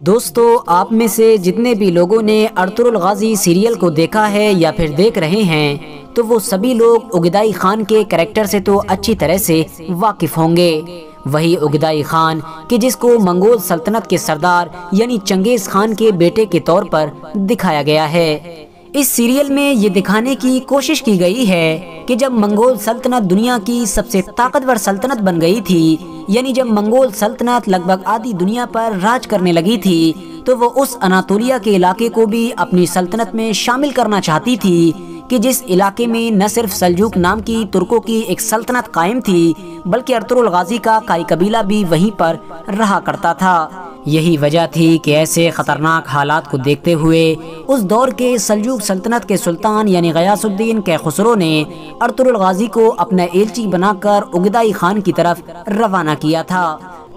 دوستو، آپ میں سے جتنے بھی لوگوں نے ارطغرل غازی سیریل کو دیکھا ہے یا پھر دیکھ رہے ہیں تو وہ سبھی لوگ اگدائی خان کے کریکٹر سے تو اچھی طرح سے واقف ہوں گے۔ وہی اگدائی خان کہ جس کو منگول سلطنت کے سردار یعنی چنگیز خان کے بیٹے کے طور پر دکھایا گیا ہے۔ اس سیریل میں یہ دکھانے کی کوشش کی گئی ہے کہ جب منگول سلطنت دنیا کی سب سے طاقتور سلطنت بن گئی تھی، یعنی جب منگول سلطنت لگ بھگ آدھی دنیا پر راج کرنے لگی تھی، تو وہ اس اناطولیہ کے علاقے کو بھی اپنی سلطنت میں شامل کرنا چاہتی تھی کہ جس علاقے میں نہ صرف سلجوق نام کی ترکوں کی ایک سلطنت قائم تھی بلکہ ارطغرل غازی کا کائی قبیلہ بھی وہیں پر رہا کرتا تھا۔ یہی وجہ تھی کہ ایسے خطرناک حالات کو دیکھتے ہوئے اس دور کے سلجوق سلطنت کے سلطان یعنی غیاث الدین کیخسرو نے ارطغرل غازی کو اپنا ایلچی بنا کر اگدائی خان کی طرف روانہ کیا تھا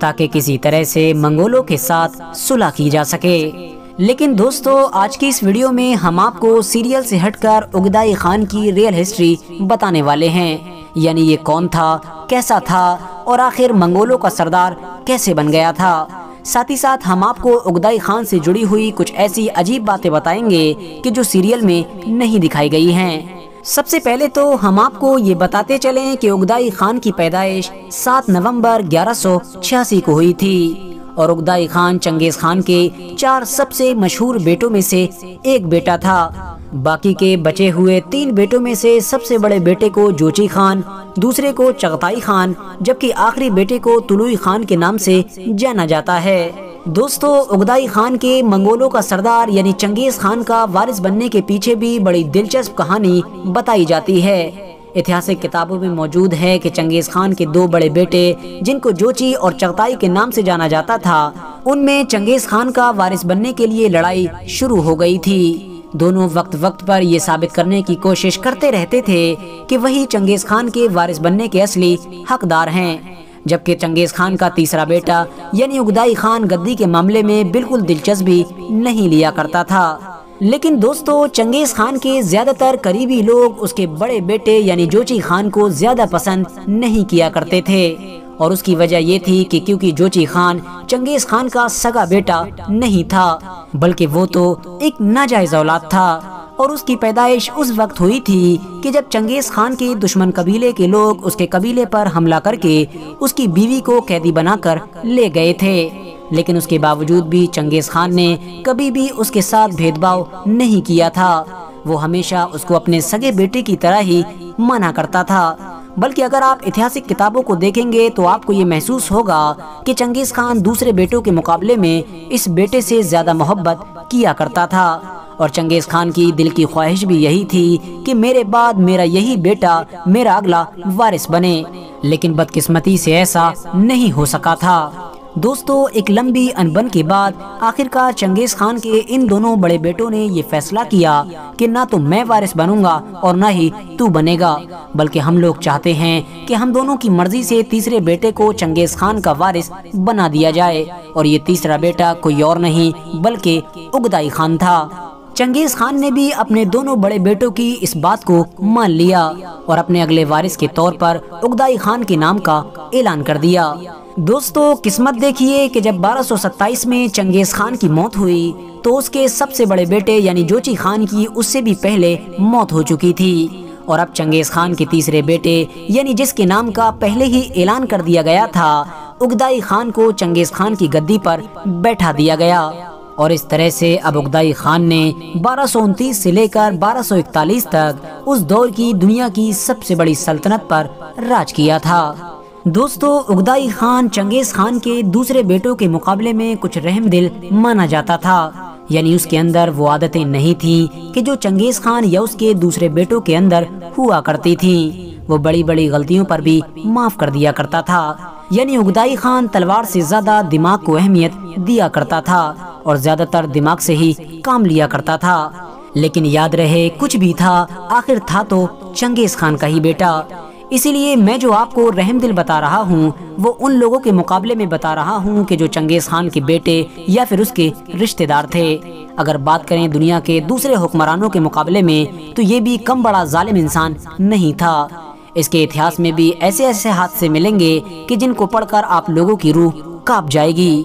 تاکہ کسی طرح سے منگولوں کے ساتھ صلح کی جا سکے۔ لیکن دوستو، آج کی اس ویڈیو میں ہم آپ کو سیریل سے ہٹ کر اگدائی خان کی ریئل ہسٹری بتانے والے ہیں، یعنی یہ کون تھا، کیسا تھا اور آخر منگولوں کا سردار کیسے بن گیا تھا۔ ساتھ ہی ساتھ ہم آپ کو اگدائی خان سے جڑی ہوئی کچھ ایسی عجیب باتیں بتائیں گے کہ جو سیریل میں نہیں دکھائی گئی ہیں۔ سب سے پہلے تو ہم آپ کو یہ بتاتے چلیں کہ اگدائی خان کی پیدائش 7 نومبر 1186 کو ہوئی تھی اور اگدائی خان چنگیز خان کے 4 سب سے مشہور بیٹوں میں سے ایک بیٹا تھا۔ باقی کے بچے ہوئے 3 بیٹوں میں سے سب سے بڑے بیٹے کو جوچی خان، دوسرے کو چغتائی خان، جبکہ آخری بیٹے کو طلوئی خان کے نام سے جانا جاتا ہے۔ دوستو، اگدائی خان کے منگولوں کا سردار یعنی چنگیز خان کا وارث بننے کے پیچھے بھی بڑی دلچسپ کہانی بتائی جاتی ہے۔ اتہاسک کتابوں میں موجود ہے کہ چنگیز خان کے 2 بڑے بیٹے جن کو جوچی اور چغتائی کے نام سے جانا جاتا تھا، ان میں چنگیز خان کا وارث بننے کے لیے لڑائی شروع ہو گئی تھی۔ دونوں وقت پر یہ ثابت کرنے کی کوشش کرتے رہتے تھے کہ وہی چنگیز خان کے وارث بننے کے اصلی حقدار ہیں، جبکہ چنگیز خان کا تیسرا بیٹا یعنی اگدائی خان گدی کے معاملے میں بالکل دلچسپی نہیں لیا کرتا تھا۔ لیکن دوستو، چنگیز خان کے زیادہ تر قریبی لوگ اس کے بڑے بیٹے یعنی جوچی خان کو زیادہ پسند نہیں کیا کرتے تھے، اور اس کی وجہ یہ تھی کہ کیونکہ جوچی خان چنگیز خان کا سگا بیٹا نہیں تھا بلکہ وہ تو ایک ناجائز اولاد تھا، اور اس کی پیدائش اس وقت ہوئی تھی کہ جب چنگیز خان کے دشمن قبیلے کے لوگ اس کے قبیلے پر حملہ کر کے اس کی بیوی کو قیدی بنا کر لے گئے تھے۔ لیکن اس کے باوجود بھی چنگیز خان نے کبھی بھی اس کے ساتھ بھید بھاؤ نہیں کیا تھا، وہ ہمیشہ اس کو اپنے سگے بیٹے کی طرح ہی مانا کرتا تھا۔ بلکہ اگر آپ اتہاسک کتابوں کو دیکھیں گے تو آپ کو یہ محسوس ہوگا کہ چنگیز خان دوسرے بیٹوں کے مقابلے میں اس بیٹے سے زیادہ محبت کیا کرتا تھا، اور چنگیز خان کی دل کی خواہش بھی یہی تھی کہ میرے بعد میرا یہی بیٹا میرا اگلا وارث بنے، لیکن بدقسمتی سے ایسا نہیں ہو سکا تھا۔ دوستو، ایک لمبی انبن کے بعد آخرکار چنگیز خان کے ان دونوں بڑے بیٹوں نے یہ فیصلہ کیا کہ نہ تو میں وارث بنوں گا اور نہ ہی تو بنے گا، بلکہ ہم لوگ چاہتے ہیں کہ ہم دونوں کی مرضی سے تیسرے بیٹے کو چنگیز خان کا وارث بنا دیا جائے، اور یہ تیسرا بیٹا کوئی اور نہیں بلکہ اگدائی خان تھا۔ چنگیز خان نے بھی اپنے دونوں بڑے بیٹوں کی اس بات کو مان لیا اور اپنے اگلے وارث کے طور پر اگدائی خان کے نام کا اعلان کر دیا۔ دوستو، قسمت دیکھیے کہ جب 1227 میں چنگیز خان کی موت ہوئی تو اس کے سب سے بڑے بیٹے یعنی جوچی خان کی اس سے بھی پہلے موت ہو چکی تھی، اور اب چنگیز خان کے تیسرے بیٹے یعنی جس کے نام کا پہلے ہی اعلان کر دیا گیا تھا، اگدائی خان کو چنگیز خان کی گدی پر بیٹھا دیا گیا، اور اس طرح سے اب اگدائی خان نے 1229 سے لے کر 1241 تک اس دور کی دنیا کی سب سے بڑی سلطنت پر راج کیا تھا۔ دوستو، اگدائی خان چنگیز خان کے دوسرے بیٹوں کے مقابلے میں کچھ رحم دل مانا جاتا تھا، یعنی اس کے اندر وہ عادتیں نہیں تھیں کہ جو چنگیز خان یا اس کے دوسرے بیٹوں کے اندر ہوا کرتی تھیں، وہ بڑی بڑی غلطیوں پر بھی معاف کر دیا کرتا تھا، یعنی اگدائی خان تلوار سے زیادہ دماغ کو اہمیت دیا کرتا تھا اور زیادہ تر دماغ سے ہی کام لیا کرتا تھا۔ لیکن یاد رہے، کچھ بھی تھا آخر تھا تو چنگیز خان کا ہی بیٹا، اسی لیے میں جو آپ کو رحم دل بتا رہا ہوں وہ ان لوگوں کے مقابلے میں بتا رہا ہوں کہ جو چنگیز خان کے بیٹے یا پھر اس کے رشتہ دار تھے۔ اگر بات کریں دنیا کے دوسرے حکمرانوں کے مقابلے میں تو یہ بھی کم بڑا ظالم انسان نہیں تھا۔ اس کے اتہاس میں بھی ایسے حادثے ملیں گے کہ جن کو پڑھ کر آپ لوگوں کی روح کانپ جائے گی۔